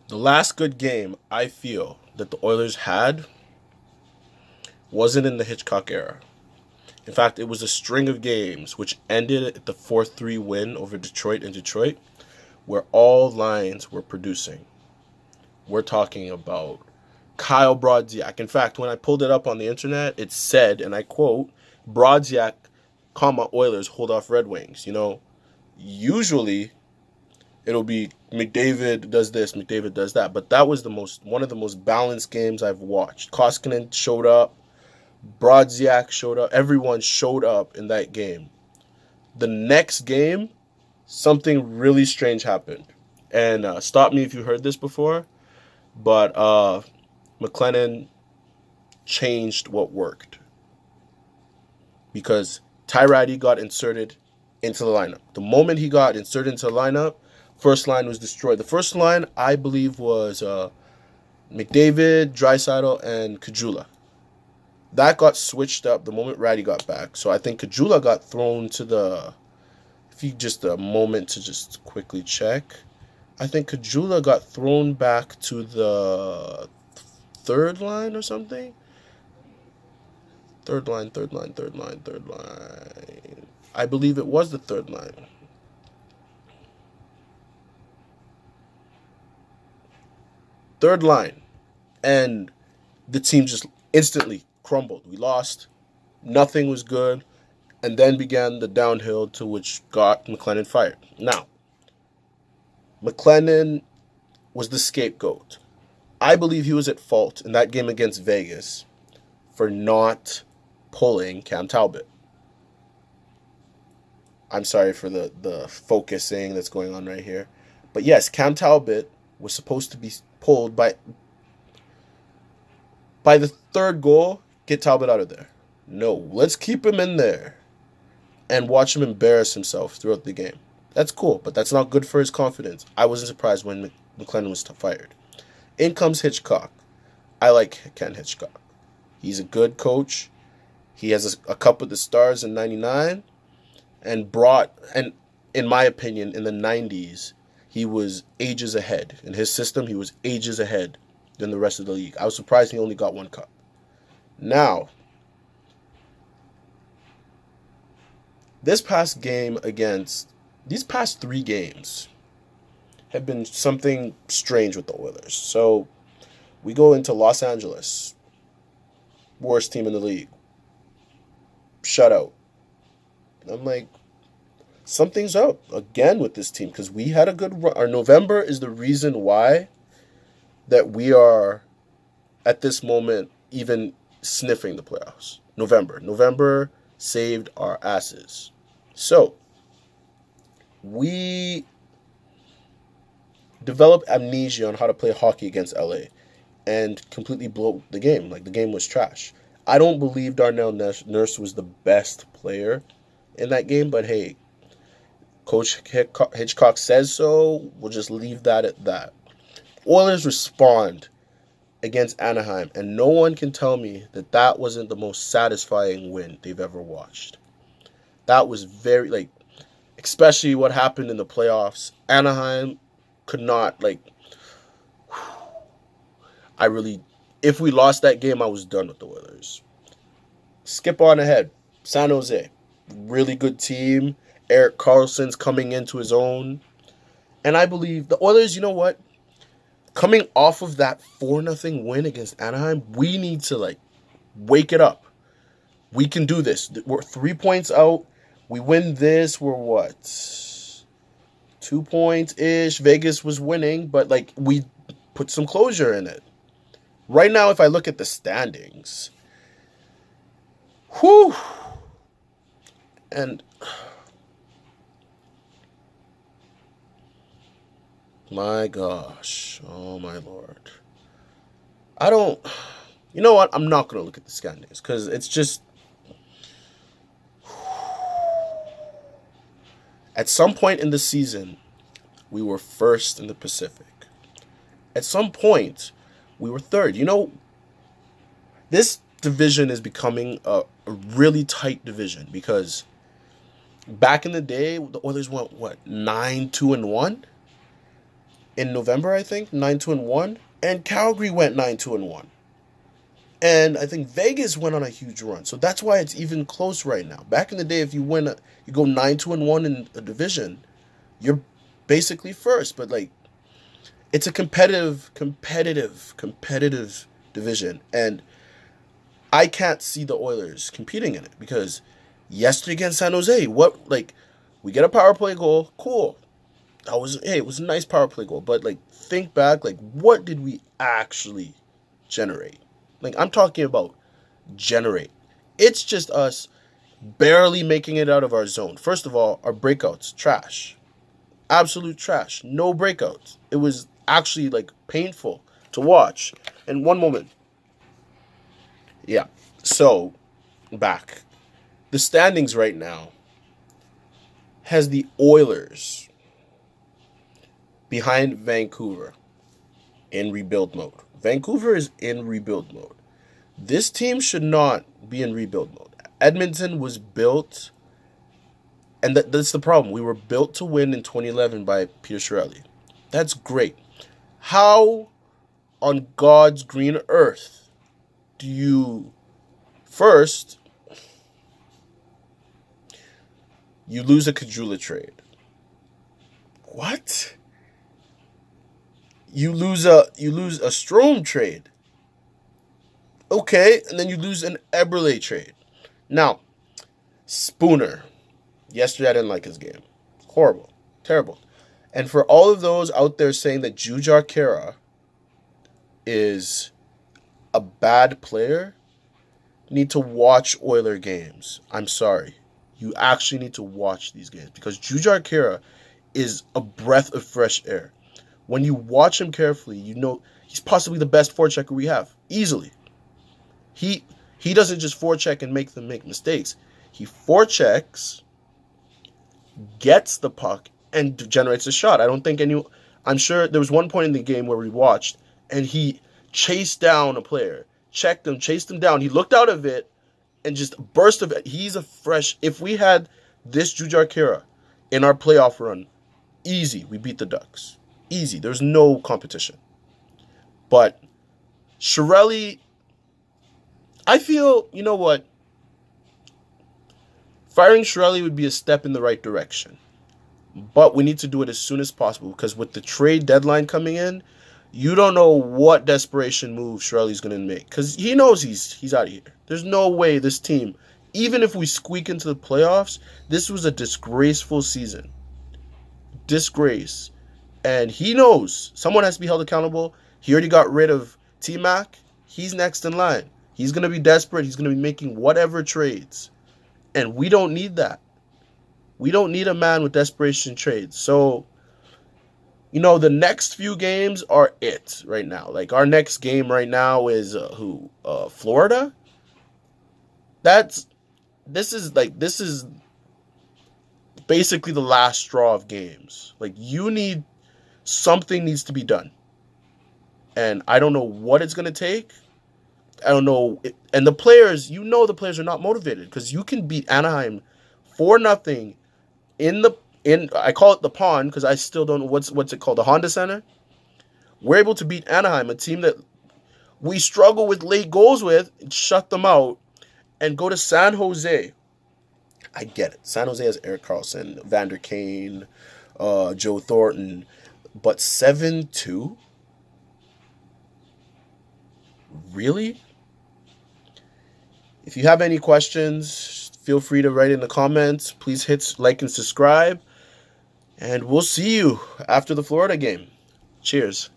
The last good game I feel that the Oilers had wasn't in the Hitchcock era. In fact, it was a string of games which ended at the 4-3 win over Detroit in Detroit, where all lines were producing. We're talking about Kyle Brodziak. In fact, when I pulled it up on the internet, it said, and I quote, Brodziak, Oilers hold off Red Wings. Usually it'll be McDavid does this, McDavid does that. But that was one of the most balanced games I've watched. Koskinen showed up, Brodziak showed up, everyone showed up in that game. The next game, something really strange happened. And stop me if you heard this before, but McLennan changed what worked. Because Tyrati got inserted into the lineup. The moment he got inserted into the lineup, first line was destroyed. The first line, I believe, was McDavid, Draisaitl, and Kajula. That got switched up the moment Ratty got back. So I think Kajula got thrown to the... If you just a moment to just quickly check. I think Kajula got thrown back to the third line or something. Third line. I believe it was the third line. Third line. And the team just instantly crumbled. We lost. Nothing was good. And then began the downhill to which got McLennan fired. Now, McLennan was the scapegoat. I believe he was at fault in that game against Vegas for not pulling Cam Talbot. I'm sorry for the focusing that's going on right here. But yes, Cam Talbot was supposed to be pulled by the third goal. Get Talbot out of there. No, let's keep him in there and watch him embarrass himself throughout the game. That's cool, but that's not good for his confidence. I wasn't surprised when McLennan was fired. In comes Hitchcock. I like Ken Hitchcock. He's a good coach. He has a cup with the stars in 99 and in my opinion, in the 90s, he was ages ahead. In his system, he was ages ahead than the rest of the league. I was surprised he only got one cup. Now, these past 3 games have been something strange with the Oilers. So we go into Los Angeles, worst team in the league, shutout. I'm like, something's up again with this team because we had a good run. Our November is the reason why that we are at this moment even sniffing the playoffs. November saved our asses. So we developed amnesia on how to play hockey against LA and completely blew the game. Like, the game was trash. I don't believe Darnell Nurse was the best player in that game, but hey, Coach Hitchcock says so. We'll just leave that at that. Oilers respond against Anaheim, and no one can tell me that that wasn't the most satisfying win they've ever watched. That was very, especially what happened in the playoffs. Anaheim could not, if we lost that game, I was done with the Oilers. Skip on ahead. San Jose, really good team. Erik Karlsson's coming into his own. And I believe the Oilers, you know what? Coming off of that 4-0 win against Anaheim, we need to, wake it up. We can do this. We're 3 points out. We win this. We're what? 2 points-ish. Vegas was winning, but, we put some closure in it. Right now, if I look at the standings, whew, and my gosh, oh my Lord. You know what? I'm not going to look at the standings because it's just, at some point in the season, we were first in the Pacific. At some point, we were third. This division is becoming a really tight division because back in the day, the Oilers went, 9-2-1? in November, I think, 9-1, and Calgary went 9-1. And I think Vegas went on a huge run. So that's why it's even close right now. Back in the day, if you you go 9-1 in a division, you're basically first. But like, it's a competitive division. And I can't see the Oilers competing in it because yesterday against San Jose, we get a power play goal, cool. It was a nice power play goal. But like, think back, like, what did we actually generate? Like, I'm talking about generate. It's just us barely making it out of our zone. First of all, our breakouts, trash. Absolute trash. No breakouts. It was actually, like, painful to watch. And one moment. Yeah. So, back. The standings right now has the Oilers behind Vancouver in rebuild mode. Vancouver is in rebuild mode. This team should not be in rebuild mode. Edmonton was built, and that's the problem. We were built to win in 2011 by Peter Chiarelli. That's great. How on God's green earth do you first you lose a Kajula trade? What? You lose a Strome trade. Okay, and then you lose an Eberle trade. Now, Spooner. Yesterday I didn't like his game. Horrible. Terrible. And for all of those out there saying that Jujhar Khaira is a bad player, you need to watch Oiler games. I'm sorry. You actually need to watch these games because Jujhar Khaira is a breath of fresh air. When you watch him carefully, you know he's possibly the best forechecker we have. Easily. He doesn't just forecheck and make mistakes. He forechecks, gets the puck, and generates a shot. I'm sure there was one point in the game where we watched, and he chased down a player. Checked him, chased him down. He looked out of it, and just burst of it. If we had this Jujhar Khaira in our playoff run, easy, we beat the Ducks. Easy. There's no competition. But Chiarelli, I feel, you know what? Firing Chiarelli would be a step in the right direction. But we need to do it as soon as possible because with the trade deadline coming in, you don't know what desperation move Chiarelli's going to make because he knows he's out of here. There's no way this team, even if we squeak into the playoffs, this was a disgraceful season. Disgrace. And he knows someone has to be held accountable. He already got rid of T-Mac. He's next in line. He's going to be desperate. He's going to be making whatever trades. And we don't need that. We don't need a man with desperation trades. So, the next few games are it right now. Like, our next game right now is Florida? This is basically the last straw of games. Like, something needs to be done. And I don't know what it's going to take. I don't know. And the players, the players are not motivated because you can beat Anaheim 4-0 I call it the Pond because I still don't know what's it called, the Honda Center. We're able to beat Anaheim, a team that we struggle with late goals with, and shut them out, and go to San Jose. I get it. San Jose has Erik Karlsson, Vander Kane, Joe Thornton, but 7-2? Really? If you have any questions, feel free to write in the comments. Please hit like and subscribe. And we'll see you after the Florida game. Cheers.